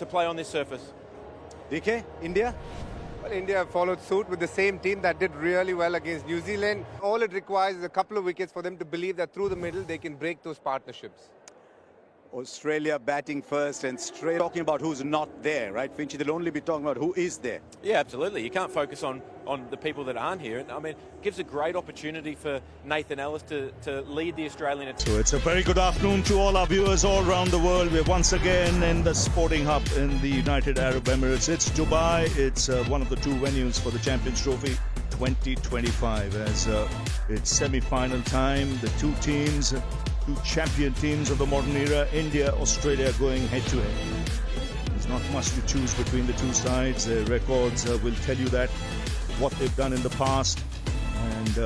to play on this surface. DK, India? Well, India followed suit with the same team that did really well against New Zealand. All it requires is a couple of wickets for them to believe that through the middle they can break those partnerships. Australia batting first and straight talking about who's not there, right? Finchy, they'll only be talking about who is there. Yeah, absolutely. You can't focus on the people that aren't here. I mean, it gives a great opportunity for Nathan Ellis to lead the Australian team. So it's a very good afternoon to all our viewers all around the world. We're once again in the sporting hub in the United Arab Emirates. It's Dubai. It's one of the two venues for the Champions Trophy 2025 as it's semi-final time. The two champion teams of the modern era, India, Australia, going head-to-head. There's not much to choose between the two sides. Their records will tell you that, what they've done in the past, and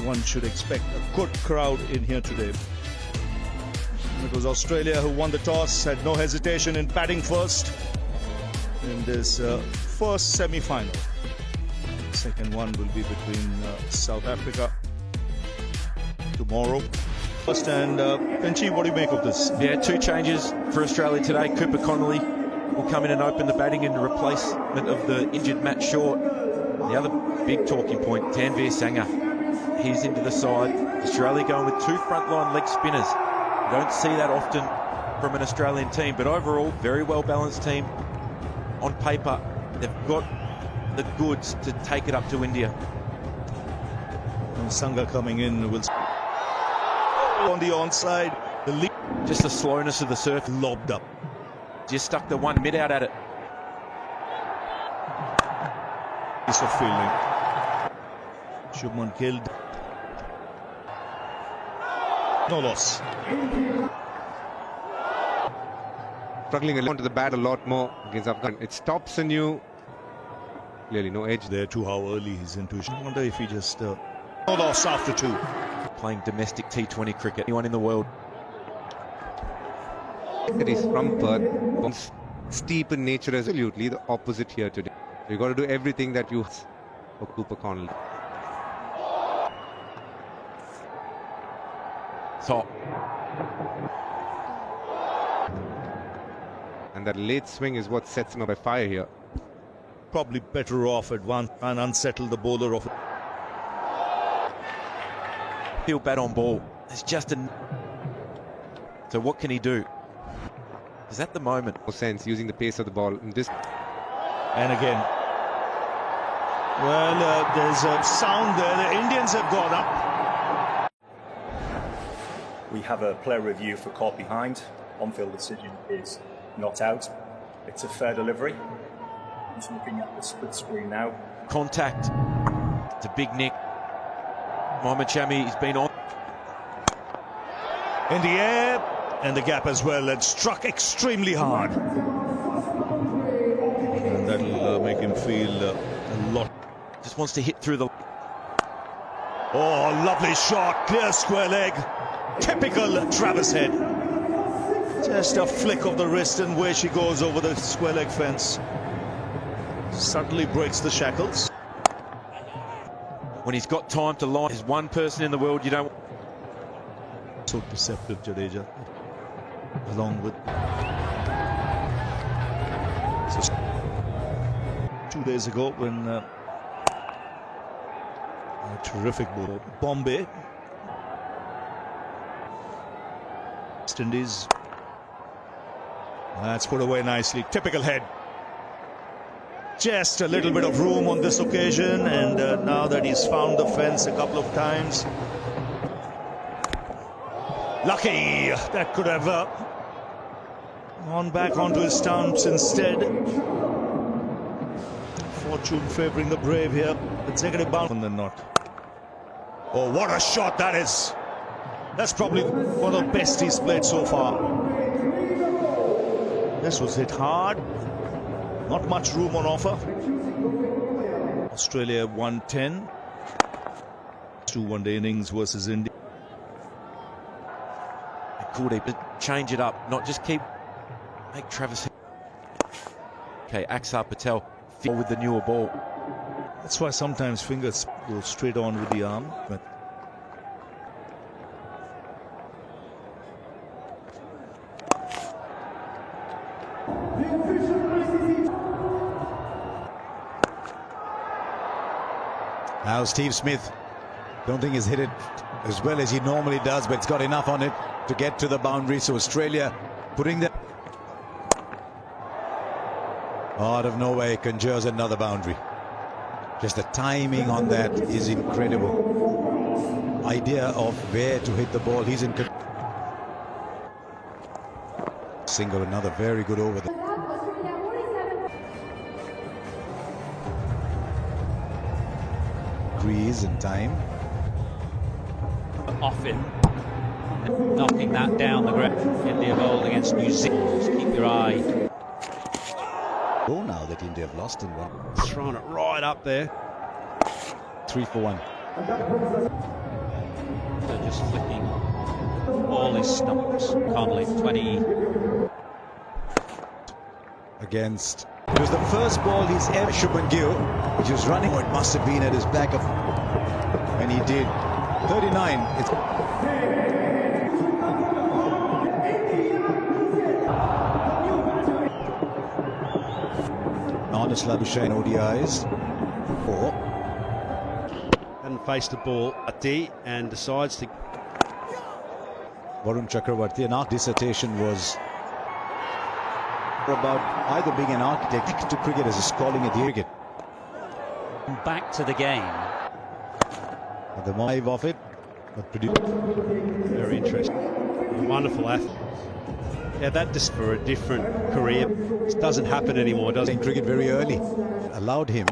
one should expect a good crowd in here today. It was Australia who won the toss, had no hesitation in batting first in this first semi-final. The second one will be between South Africa tomorrow. And Finchy, what do you make of this? Yeah, two changes for Australia today. Cooper Connolly will come in and open the batting in replacement of the injured Matt Short. The other big talking point, Tanveer Sangha. He's into the side. Australia going with two frontline leg spinners. You don't see that often from an Australian team, but overall, very well-balanced team. On paper, they've got the goods to take it up to India. And Sangha coming in will... on the onside, the lead. Just the slowness of the surf. Lobbed up. Just stuck the one mid out at it. Piece of fielding. Shubman killed. No loss. Struggling onto the bat a lot more against Afghanistan. It stops a new. Clearly no edge there to how early he's into. I wonder if he just no loss after two. Playing domestic T20 cricket. Anyone in the world. It is from Perth. Steep in nature, absolutely the opposite here today. You've got to do everything that you for Cooper Connolly. Top. And that late swing is what sets him up by fire here. Probably better off at one and unsettle the bowler of it. He'll bat on ball. It's just a... So what can he do? Is at the moment. No sense using the pace of the ball in this. And again. Well, there's a sound there. The Indians have gone up. We have a player review for caught behind. On-field decision is not out. It's a fair delivery. He's looking at the split screen now. Contact. It's a big nick. Mohammad Shami, he's been on. In the air, and the gap as well, and struck extremely hard. And that'll make him feel a lot. Just wants to hit through the... Oh, lovely shot, clear square leg. Typical Travis Head. Just a flick of the wrist and where she goes over the square leg fence. Suddenly breaks the shackles. When he's got time to line, there's one person in the world you don't... So deceptive, Jadeja. Along with... So 2 days ago when a terrific ball. Bombay. West Indies. That's put away nicely. Typical head. Just a little bit of room on this occasion, and now that he's found the fence a couple of times. Lucky! That could have gone back onto his stumps instead. Fortune favouring the brave here. Executive bound than not. Oh, what a shot that is! That's probably one of the best he's played so far. This was hit hard. Not much room on offer. Australia 110. 2 one-day innings versus India. Could change it up, not just make Travis. Okay, Axar Patel with the newer ball. That's why sometimes fingers go straight on with the arm. But Now Steve Smith, don't think he's hit it as well as he normally does, but it's got enough on it to get to the boundary. So Australia putting the out of nowhere, conjures another boundary. Just the timing on that is incredible. Idea of where to hit the ball. He's in single, another very good over there. Crease and time. Off him. Knocking that down the ground. India bowled against New Zealand. Just keep your eye. Oh, now that India have lost in one. Throwing it right up there. 3 for 1. They're just flicking all his stumps. Connolly, 20. Against. It was the first ball he's ever Shubman Gill, which was running. Oh, it must have been at his back of when he did. 39. It's honest Labuschagne ODIs. 4. Hadn't faced the ball at D and decides to. Varun Chakravarti, an dissertation was about either being an architect to cricket as is calling it the cricket. Back to the game. The five of it, but Very interesting. A wonderful athlete. Yeah, that just for a different career. It doesn't happen anymore, does it? Cricket very early. Allowed him.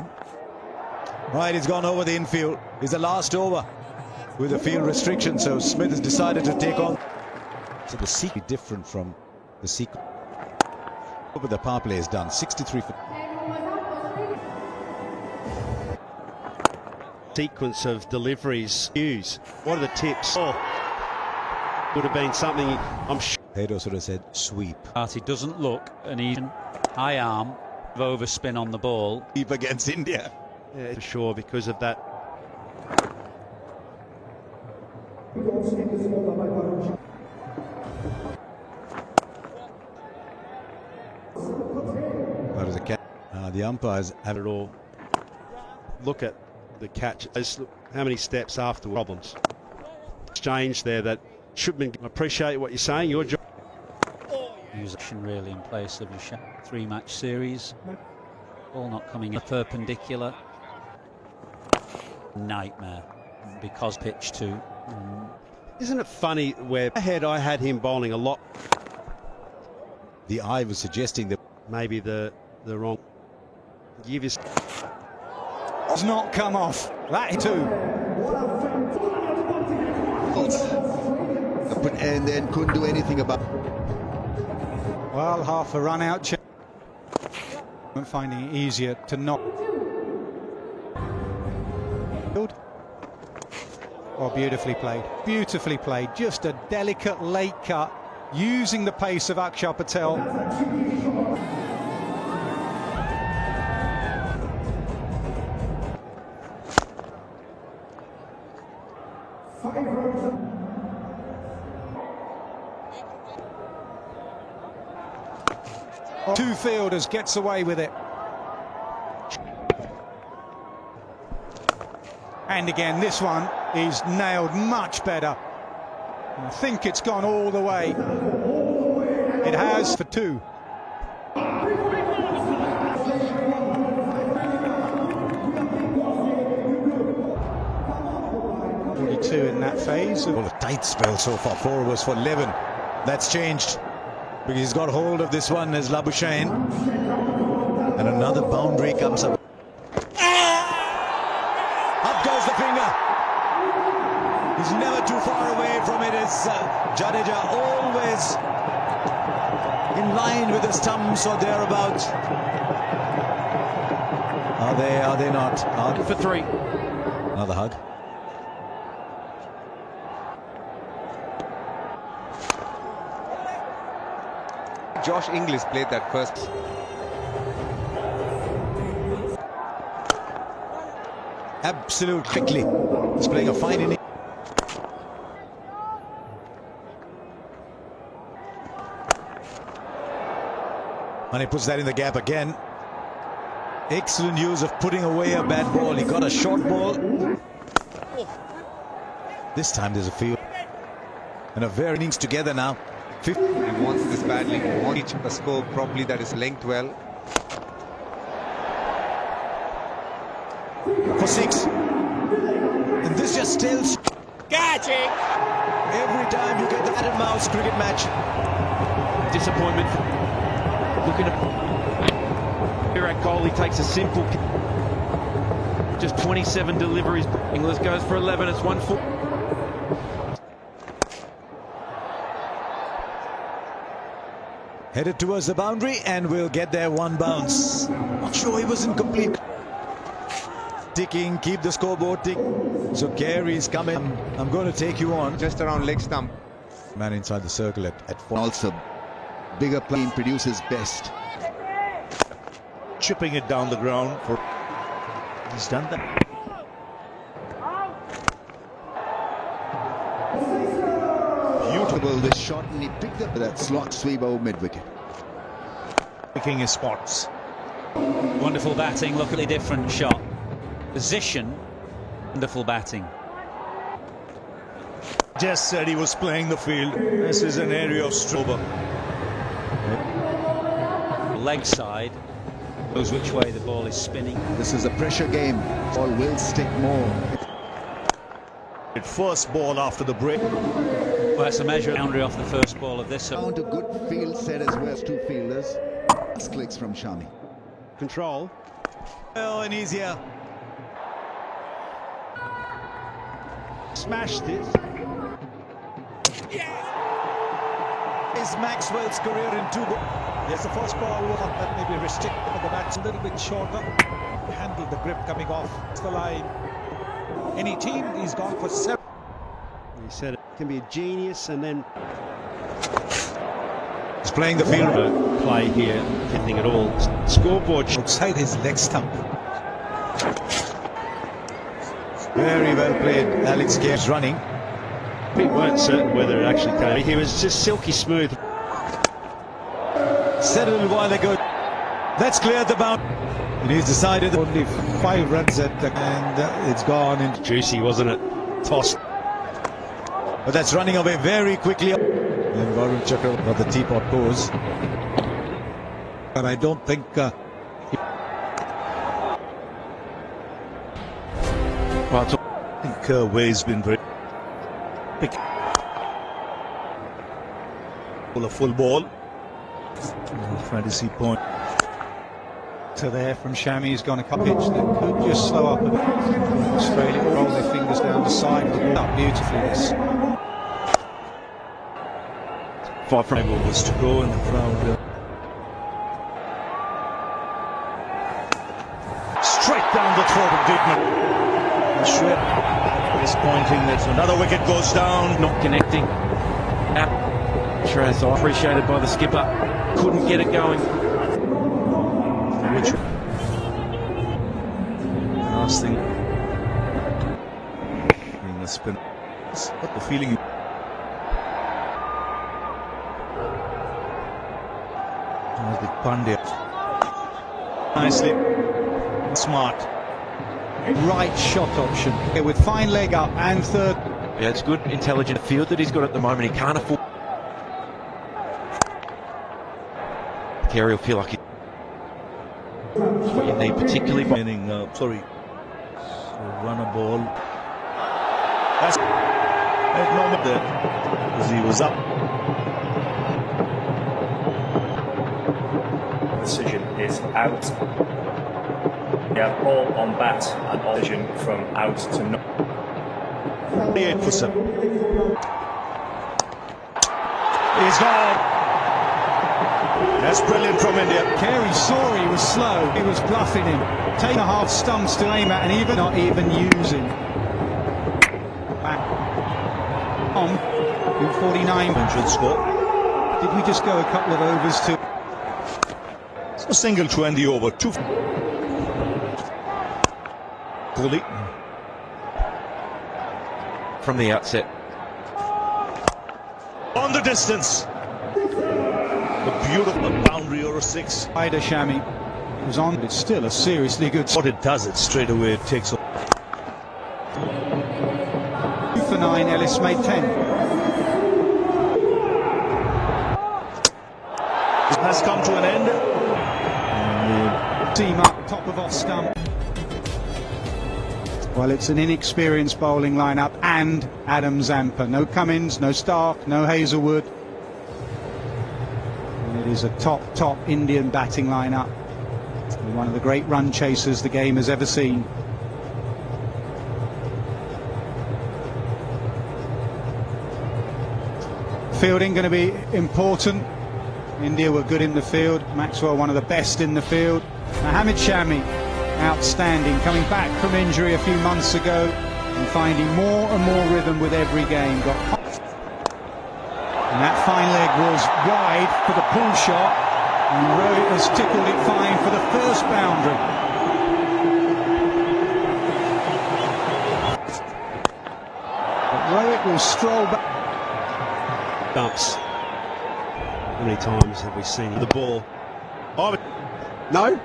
Right, he's gone over the infield. He's the last over with the field restriction, so Smith has decided to take on. So the sequence different from the sequence. But the power play is done. 63 for. Sequence of deliveries. Hughes, what are the tips? Oh, would have been something. I'm sure. Pedro sort of said sweep. He doesn't look, and he's high arm, overspin on the ball. Sweep against India. Yeah, for sure, because of that. That is a catch. The umpires have It all. Look at the catch. Look how many steps after problems. Exchange there that Shubman. I appreciate what you're saying. Your job. Use action really in place of your 3-match series. Ball not coming in perpendicular. Nightmare because pitch 2. Isn't it funny where ahead I had him bowling a lot. the eye was suggesting that Maybe the wrong. Give his. Does not come off. That too. and then couldn't do anything about. Well, half a run out. I'm finding it easier to knock. Oh, beautifully played. Beautifully played. Just a delicate late cut, using the pace of Akshar Patel. Two fielders, gets away with it. And again, this one is nailed much better. I think it's gone all the way. It has for 2. In that phase. Well, a tight spell so far. 4 overs for 11. That's changed because he's got hold of this one as Labuschagne. And another boundary comes up. Up goes the finger. He's never too far away from it. As Jadeja always in line with the stumps or thereabouts. Are they not? For 3. Another hug. Josh Inglis played that first. Absolute quickly. He's playing a fine inning. And he puts that in the gap again. Excellent use of putting away a bad ball. He got a short ball. This time there's a field. And a very innings together now. He wants this badly. He wants a score properly that is linked well. For 6. And this just tells. Catching! Every time you get the cat and mouse cricket match. Disappointment. Looking at Virat Kohli takes a simple, just 27 deliveries. Inglis goes for 11. It's 1 4. Headed towards the boundary and we'll get there one bounce. Not sure he was in complete. Ticking, keep the scoreboard ticking. So Carey's coming. I'm going to take you on. Just around leg stump. Man inside the circle at 4. Also, bigger plane produces best. Chipping it down the ground. He's done that. Beautiful this shot, and he picked up that slot sweep over mid-wicket. Picking his spots. Wonderful batting, look at the different shot. Position, wonderful batting. Just said he was playing the field. This is an area of struggle. Leg side, knows which way the ball is spinning. This is a pressure game. Ball will stick more. First ball after the break. Well, that's a measure boundary off the first ball of this. Down to good field set as well as 2 fielders. Last clicks from Shami. Control. Oh, and easier. Smashed it. Is Maxwell's career in 2 balls. Yes, the first ball that maybe restricted, but the bat's a little bit shorter. Handled the grip coming off the line. Any team, he's gone for 7. He said it can be a genius, and then He's playing the field. Play here, hitting it all. Scoreboard. Outside his leg stump. Very well played. Alex Care's running. We weren't certain whether it actually came. He was just silky smooth. Said a little while ago. That's cleared the boundary. And he's decided Only 5 runs at the, and it's gone into Juicy, wasn't it? Tossed. But that's running away very quickly. And Varun Chakra got the teapot pose. but I don't think Well, I think Way's been very big. A full ball. Fantasy point. to there from Shami. He's gone a pitch that could just slow up a bit. Australia roll their fingers down the side of the ball up beautifully. This 5 from overs to go in the crowd. Straight down the throat of Goodman. Shred is pointing that another wicket goes down. not connecting. Traz appreciated by the skipper. Couldn't get it going. Which last thing in the spin. Got the feeling. The Pandya nicely, smart. right shot option with fine leg up and third. Yeah, it's good, intelligent field that he's got at the moment. He can't afford. Carey will feel like it's what you need, particularly by Run a ball. That's normal there because he was up. Decision is out. We have ball on bat and decision from out to no. 48 for 7. He's gone. That's brilliant from India. Carey saw he was slow. He was bluffing him. Taking a half stumps to aim at and even not even using. Back on 249. Should score. Did we just go a couple of overs to? A single 20 over 2. Kohli from the outset. on the distance. A beautiful boundary or a 6. Ida Shami was on, but it's still a seriously good. What it does, it straight away takes off. 2 for 9, Ellis made 10. It has come to an end. Team up, top of off stump. Well, it's an inexperienced bowling lineup and Adam Zampa. No Cummins, no Stark, no Hazelwood. And it is a top Indian batting lineup. One of the great run chasers the game has ever seen. Fielding going to be important. India were good in the field. Maxwell, one of the best in the field. Mohammad Shami, outstanding, coming back from injury a few months ago and finding more and more rhythm with every game. And that fine leg was wide for the pull shot, and Rohit has tickled it fine for the first boundary. But Rohit will stroll back. Dumps. How many times have we seen the ball? Oh, no?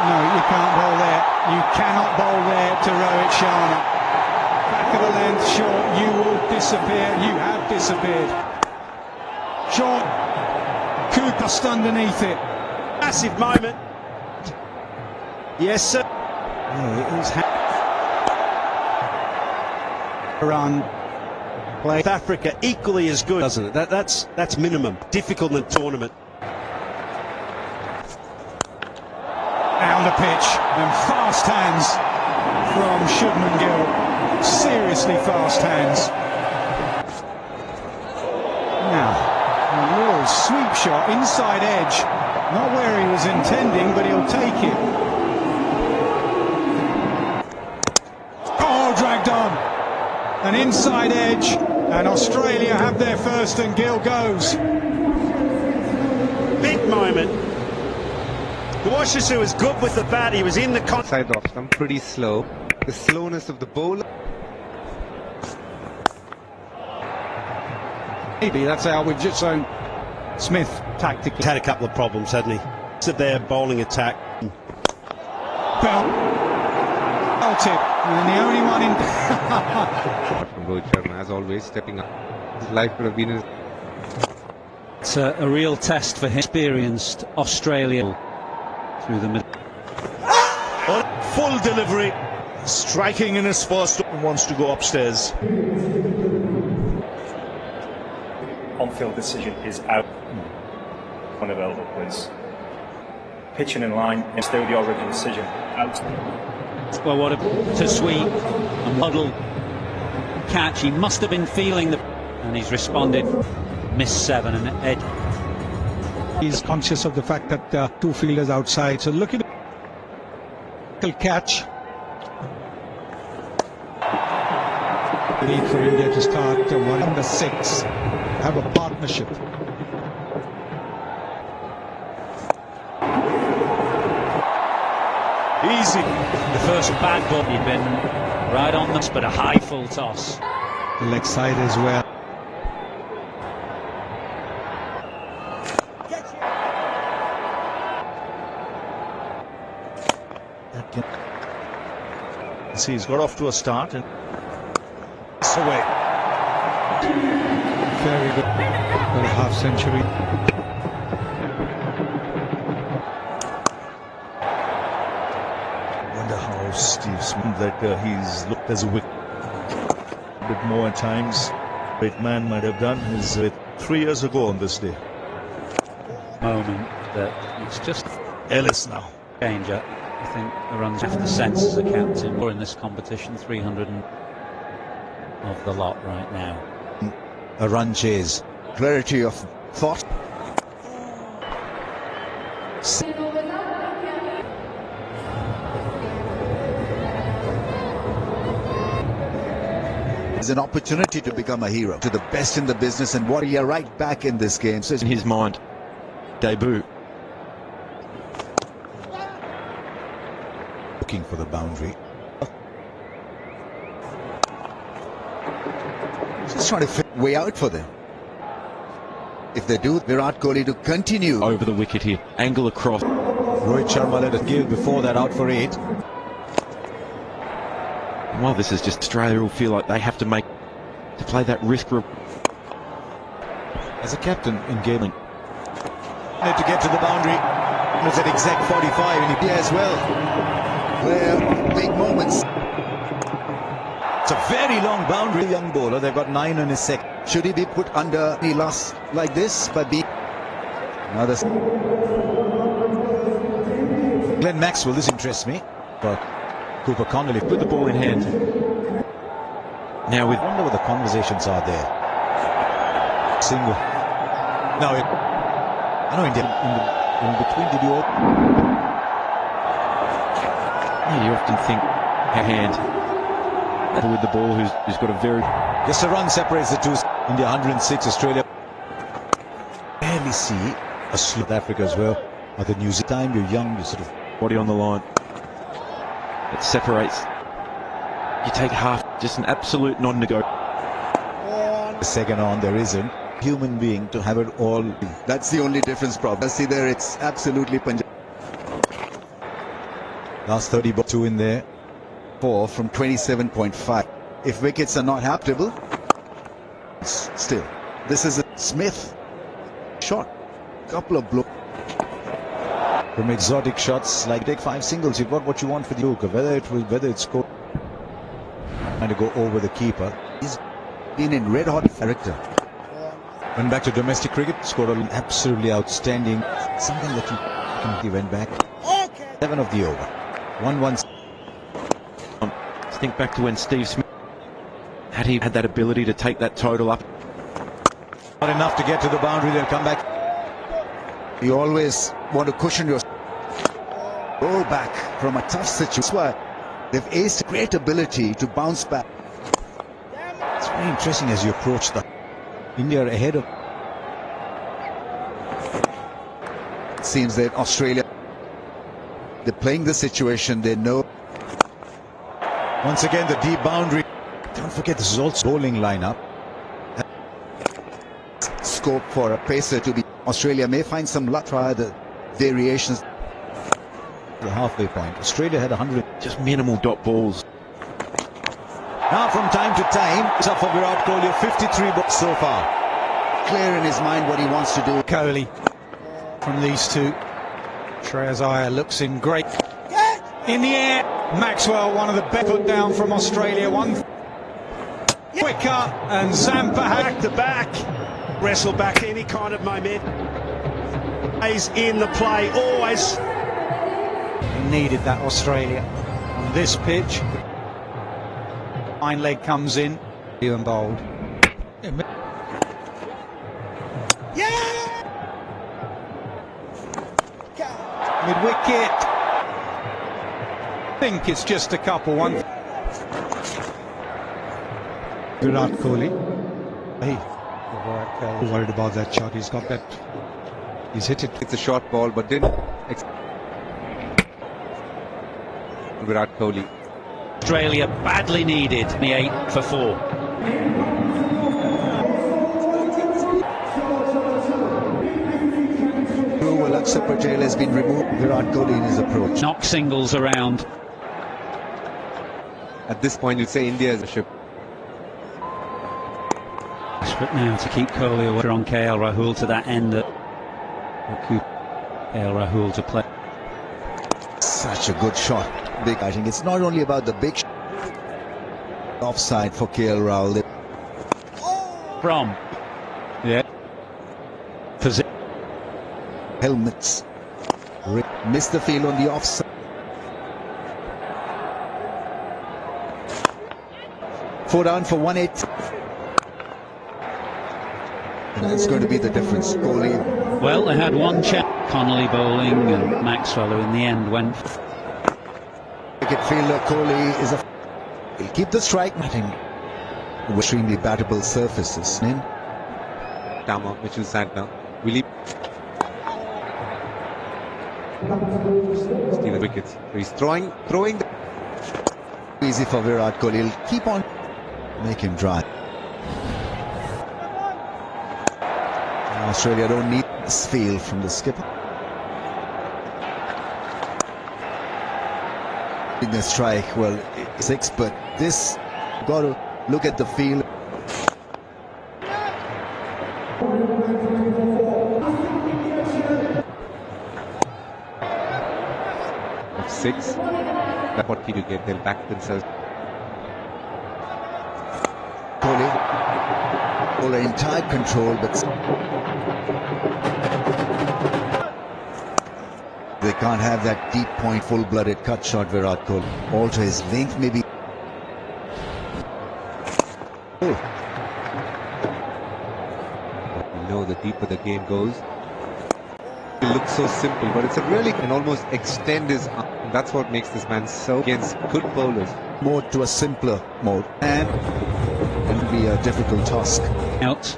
No, you can't bowl there. You cannot bowl there to Rohit Sharma. Back of the length, short, you will disappear. You have disappeared. Short, Coop just underneath it. Massive moment. Yes, sir. Yeah, it is run. Play. South Africa equally as good, doesn't it? That's minimum. Difficult in the tournament. Down the pitch and fast hands from Shubman Gill. Seriously fast hands. Now, a little sweep shot, inside edge. Not where he was intending, but he'll take it. Oh, dragged on. An inside edge, and Australia have their first, and Gill goes. Big moment. Washisu was good with the bat. He was in the Side off stump, pretty slow. The slowness of the bowler. Maybe that's how we've just shown Smith tactically. Had a couple of problems, hadn't he? Sit there, bowling attack. Belted, and the only one in. From Rohit Sharma, as always, stepping up. His life could have been. It's a real test for him. Experienced Australia through the middle. Full delivery. Striking in his first. Wants to go upstairs. On-field decision is out. Unavailable, please. Pitching in line is still the origin decision. Out. Well, what to sweep and muddle catch. He must have been feeling the, and he's responded. Missed 7 and Ed. He's conscious of the fact that 2 fielders outside. So look at the catch. Need for India to start one the 6. Have a partnership. Easy. The first bad ball he'd been right on this, but a high full toss. The leg side as well. See, he's got off to a start and it's away. Very good. Got a half century. Wonder how Steve Smith that he's looked as a wicket a bit more at times. Great man might have done his 3 years ago on this day. Moment that it's just Ellis now. danger. I think the runs have the sense as a captain. We're in this competition, 300 of the lot right now. A run chase. Clarity of thought. It's an opportunity to become a hero, to the best in the business, and what are right back in this game. So In his mind, debut. looking for the boundary. just trying to fit way out for them. If they do, Virat Kohli to continue. Over the wicket here. Angle across. Rohit Sharma let it give before that, out for 8. Well, this is just Australia will feel like they have to play that risk. As a captain in gaming. Need to get to the boundary. It's at exact 45 and he as well. Where big moments. It's a very long boundary. Young bowler, they've got 9 on his second. Should he be put under the loss like this by B? Another. Glenn Maxwell, this interests me. But Cooper Connolly With the ball in hand. Now with. I wonder what the conversations are there. Single. No, I know India in between. Did you all? Yeah, you often think a hand with the ball who's got a very. Just a run separates the two. India 106, Australia. Barely see a South Africa as well. At the New Zealand time, you're young, you sort of Body on the line. It separates. You take half, just an absolute non-negotiable. the second on, there isn't. Human being to have it all. That's the only difference, problem. See there, it's absolutely Punjab. Last 30 ball, 2 in there. 4 from 27.5. If wickets are not habitable, still, this is a Smith shot. Couple of blows. From exotic shots, like take 5 singles, you've got what you want for the Luke. Whether it's trying to go over the keeper. He's been in red hot character. Went back to domestic cricket, scored an absolutely outstanding. Something that he went back. 7 of the over. 1-1. Think back to when Steve Smith had that ability to take that total up. Not enough to get to the boundary, they'll come back. You always want to cushion your go back from a tough situation. That's why they've aced great ability to bounce back. It's very interesting as you approach the India ahead of. It seems that Australia, they're playing the situation, they know. Once again, the deep boundary. Don't forget, this is also bowling lineup. Scope for a pacer to be. Australia may find some luck, try the variations. The halfway point. Australia had 100. Just minimal dot balls. Now from time to time, it's up for Virat Kohli. 53 balls so far. Clear in his mind what he wants to do. Kohli from these two. Shreyas Iyer looks in great. In the air, Maxwell, one of the best put down from Australia. One quicker, and Zampa Back to back. Wrestle back any kind of moment. He's in the play, always. needed that Australia on this pitch. Fine leg comes in, and bowled. Mid-wicket. I think it's just a couple. One. Virat Kohli. Hey, worried about that shot. He's got that. He's hit it. It's a short ball, but didn't. Virat Kohli. Australia badly needed the 8 for 4. Akshar Patel has been removed. Virat Kohli in his approach. Knock singles around. At this point, you'd say India is a ship. Desperate now to keep Kohli away on KL Rahul to that end. KL Rahul to play. Such a good shot. Big. I think it's not only about the big offside for KL Rahul. From. Yeah. Position. Helmets. Missed the field on the offside. Four down for 1-8. And that's going to be the difference. Kohli. Well, they had one chap, Connolly bowling, and Maxwell, who in the end went. Wicket fielder Kohli is a. He'll keep the strike. I think extremely battable surfaces. In. Tama, Mitchell Santner. Will he? Steal the wickets. He's throwing. Easy for Virat Kohli. He'll keep on. Make him dry. Now Australia don't need this feel from the skipper. In the strike, well, it's six, but this got to look at the field. Of 6. That's what people get. They'll back themselves. Kohli in tight control, but they can't have that deep point, full-blooded cut shot. Virat Kohli alter his length, maybe. You know, the deeper the game goes, it looks so simple, but it's a really can almost extend his arm. That's what makes this man so against good bowlers. More to a simpler mode, and it'll be a difficult task. Out.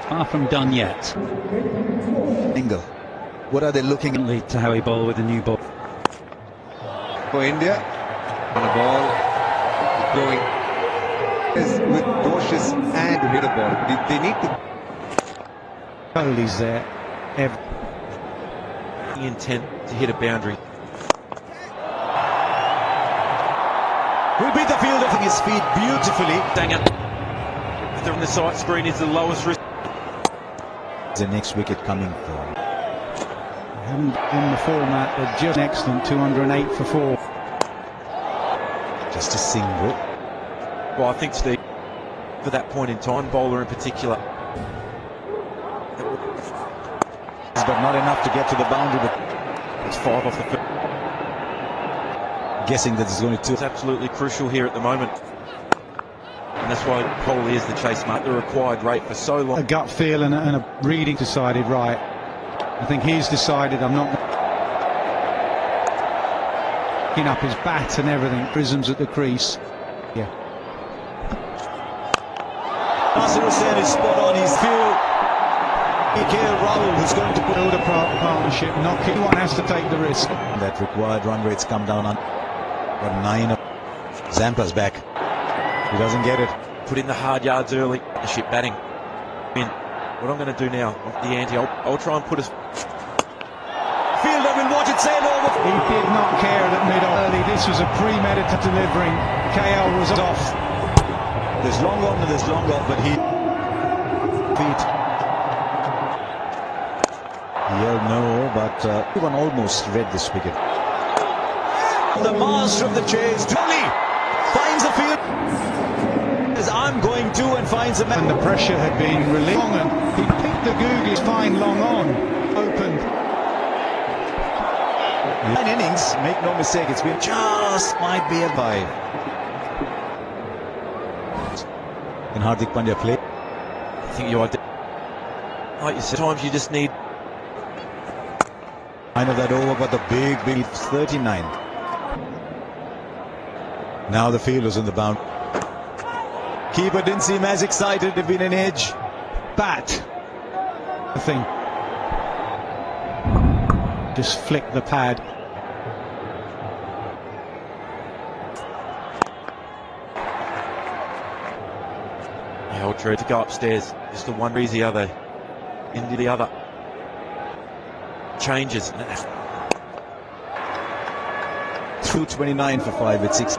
Far from done yet. Angle. What are they looking at? Lead to how he bowl with a new ball. For India, on the ball, going with cautious and hit a ball. They need to. Kohli's there. Intent to hit a boundary. Will beat the fielder from his feet beautifully. Sanger. They're on the side screen is the lowest risk. The next wicket coming for him. In the format, they're just excellent. 208 for 4. Just a single. Well, I think Steve, for that point in time, bowler in particular, But not enough to get to the boundary. But it's 5 off the field. Guessing that there's only 2. It's absolutely crucial here at the moment. And that's why Kohli is the chase mark, the required rate for so long. A gut feel and a reading decided, right. I think he's decided I'm not picking up his bat and everything. Prisms at the crease. Yeah. Nasir Hussain is spot on his field. KL Rahul who's going to build a partnership. One has to take the risk. That required run rates come down on 9. Zampa's back. He doesn't get it. Put in the hard yards early. The ship batting. What I'm going to do now, the ante, I'll try and put us. Fielder will watch it sail over. He did not care that early. This was a premeditated delivering. KL was off. There's long on and there's long off, but he feet. He yelled no, but everyone almost read this wicket. The master of the chase, Kohli finds the field. Says, I'm going to, and finds a man. And the pressure had been relieved. And he picked the googlies fine long on. Opened. 9 innings, make no mistake, it's been just might be a 5. Can Hardik Pandya play? I think you are. Like you said, sometimes you just need. I know that over, but the big 39. Now the fielder's on the bound. Keeper didn't seem as excited. It'd been an edge. Bat. The thing. Just flick the pad. Yeah, I'll try to go upstairs. Just the one easy other into the other. Changes. 229 for 5 at 6.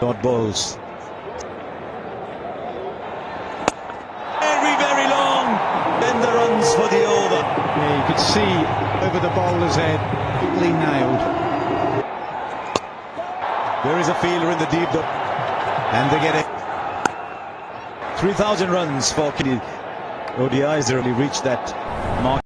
Dot balls. Very long. Then the runs for the over. Yeah, you could see over the bowler's head. Completely nailed. There is a fielder in the deep, and they get it. 3,000 runs for ODIs. They really reached that mark.